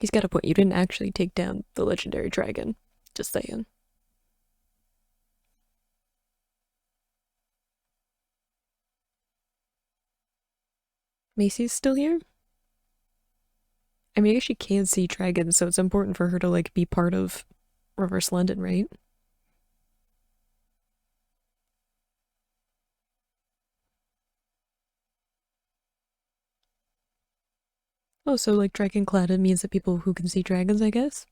He's got a point. You didn't actually take down the legendary dragon. Just saying. Macy's still here? I mean, I guess she can see dragons, so it's important for her to like be part of Reverse London, right? Oh, so like dragon cladded means that people who can see dragons, I guess?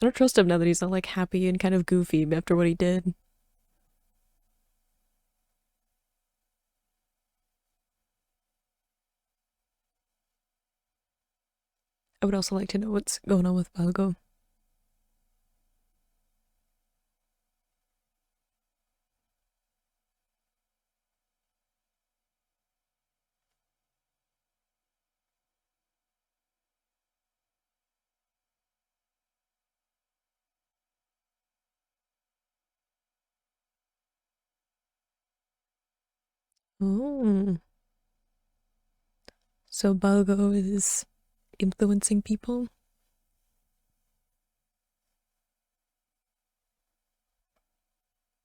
I don't trust him now that he's all like happy and kind of goofy after what he did. I would also like to know what's going on with Balgo. Oh, so Balgo is influencing people?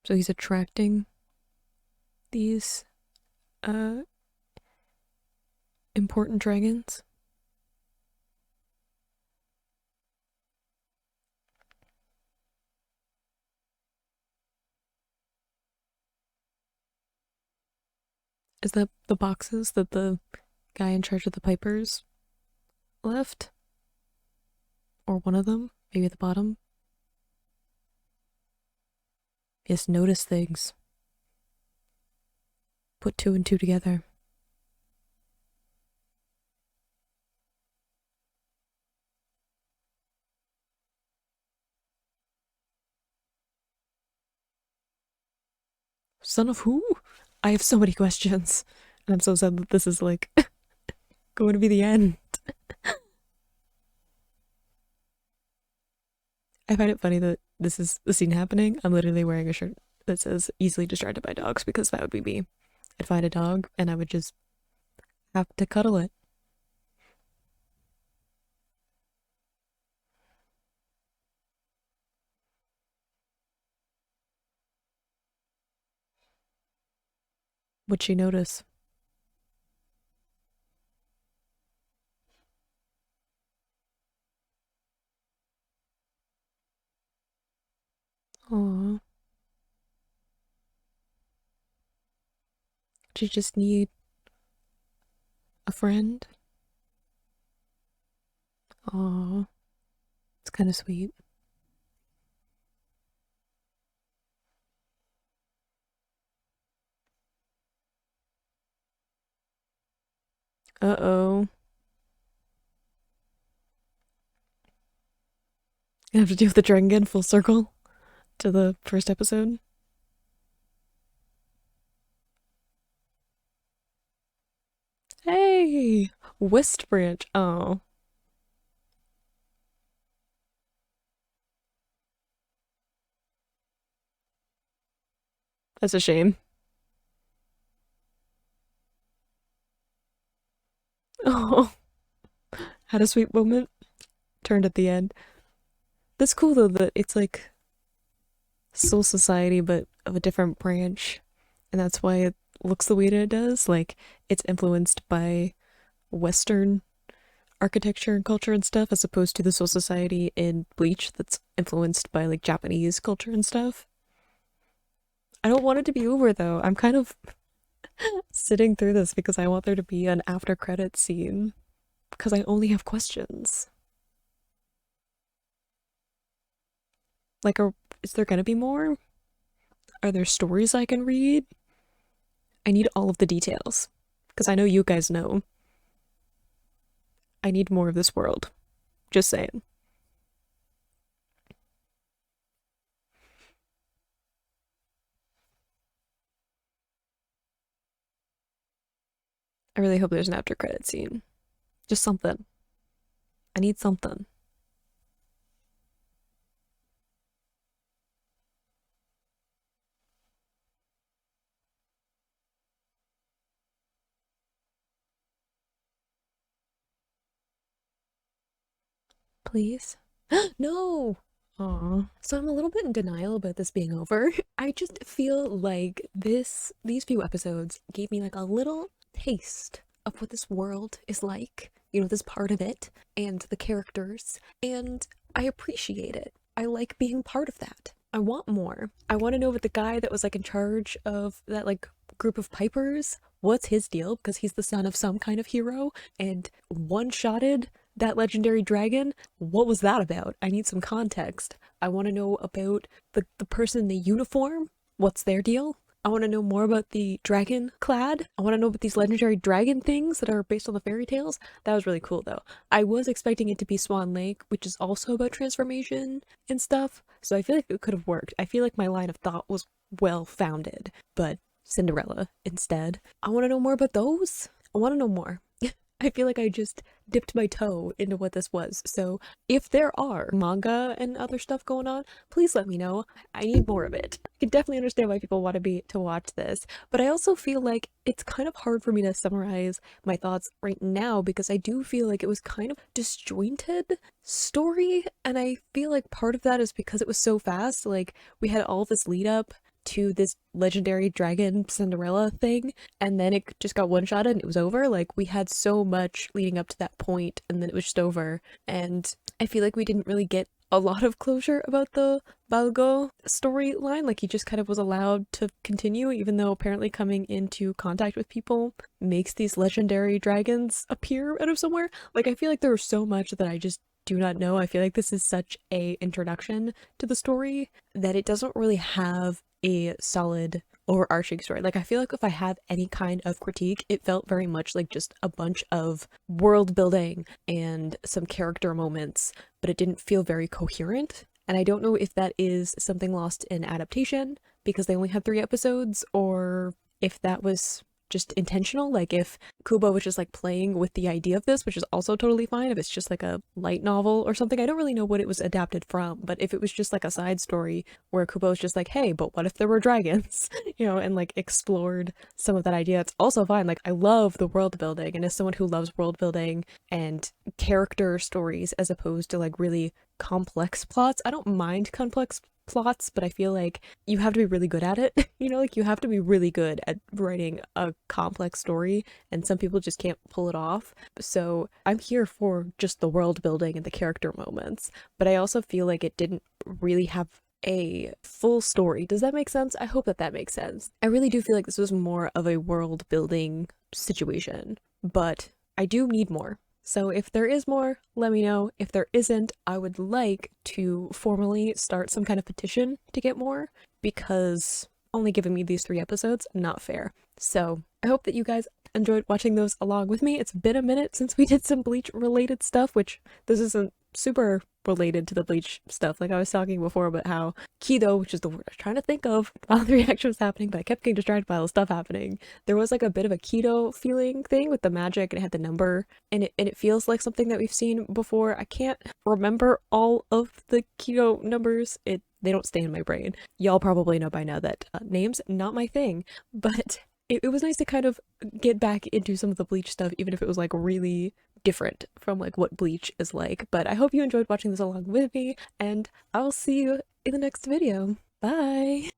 So he's attracting these uh important dragons? Is that the boxes that the guy in charge of the Pipers left? Or one of them? Maybe at the bottom? Just notice things. Put two and two together. Son of who? I have so many questions. And I'm so sad that this is like going to be the end. I find it funny that this is the scene happening. I'm literally wearing a shirt that says easily distracted by dogs because that would be me. I'd find a dog and I would just have to cuddle it. Would she notice? Aw. Did you just need a friend? Aw. It's kind of sweet. Uh-oh. Gonna have to deal with the dragon again, full circle to the first episode. Hey! West Branch. Oh, that's a shame. Had a sweet moment. Turned at the end. That's cool though that it's like Soul Society but of a different branch. And that's why it looks the way that it does. Like it's influenced by Western architecture and culture and stuff as opposed to the Soul Society in Bleach that's influenced by like Japanese culture and stuff. I don't want it to be over though. I'm kind of sitting through this because I want there to be an after credits scene because I only have questions. Like, is there gonna be more? Are there stories I can read? I need all of the details because I know you guys know. I need more of this world. Just saying. I really hope there's an after credit scene. Just something. I need something. Please? No! Aw. So I'm a little bit in denial about this being over. I just feel like these few episodes gave me like a little taste of what this world is like, you know, this part of it, and the characters, and I appreciate it. I like being part of that. I want more. I want to know what the guy that was like in charge of that like group of pipers, what's his deal? Because he's the son of some kind of hero and one-shotted that legendary dragon. What was that about? I need some context. I want to know about the person in the uniform. What's their deal? I want to know more about the dragon clad. I want to know about these legendary dragon things that are based on the fairy tales. That was really cool though. I was expecting it to be Swan Lake, which is also about transformation and stuff. So I feel like it could have worked. I feel like my line of thought was well founded, but Cinderella instead. I want to know more about those. I want to know more. I feel like I just dipped my toe into what this was. So if there are manga and other stuff going on, please let me know. I need more of it. I can definitely understand why people want to watch this, but I also feel like it's kind of hard for me to summarize my thoughts right now because I do feel like it was kind of disjointed story, and I feel like part of that is because it was so fast. Like we had all this lead up to this legendary dragon Cinderella thing, and then it just got one-shotted and it was over. Like we had so much leading up to that point and then it was just over, and I feel like we didn't really get a lot of closure about the Balgo storyline. Like he just kind of was allowed to continue even though apparently coming into contact with people makes these legendary dragons appear out of somewhere. Like I feel like there was so much that I just do not know. I feel like this is such a introduction to the story that it doesn't really have a solid overarching story. Like I feel like if I have any kind of critique, it felt very much like just a bunch of world building and some character moments, but it didn't feel very coherent. And I don't know if that is something lost in adaptation because they only had 3 episodes, or if that was just intentional. Like if Kubo was just like playing with the idea of this, which is also totally fine if it's just like a light novel or something. I don't really know what it was adapted from, but if it was just like a side story where Kubo was just like, hey, but what if there were dragons, you know, and like explored some of that idea, it's also fine. Like I love the world building, and as someone who loves world building and character stories as opposed to like really complex plots, I don't mind complex plots, but I feel like you have to be really good at it. You know, like you have to be really good at writing a complex story, and some people just can't pull it off. So I'm here for just the world building and the character moments, but I also feel like it didn't really have a full story. Does that make sense? I hope that that makes sense. I really do feel like this was more of a world building situation, but I do need more. So if there is more, let me know. If there isn't, I would like to formally start some kind of petition to get more, because only giving me these 3 episodes, not fair. So I hope that you guys enjoyed watching those along with me. It's been a minute since we did some Bleach related stuff, which this isn't super related to the Bleach stuff. Like I was talking before about how Kido, which is the word I was trying to think of while the reaction was happening, but I kept getting distracted by all the stuff happening. There was like a bit of a Kido feeling thing with the magic, and it had the number, and it feels like something that we've seen before. I can't remember all of the Kido numbers. They don't stay in my brain. Y'all probably know by now that names, not my thing, but it was nice to kind of get back into some of the Bleach stuff, even if it was like really different from like what Bleach is like. But I hope you enjoyed watching this along with me, and I'll see you in the next video. Bye!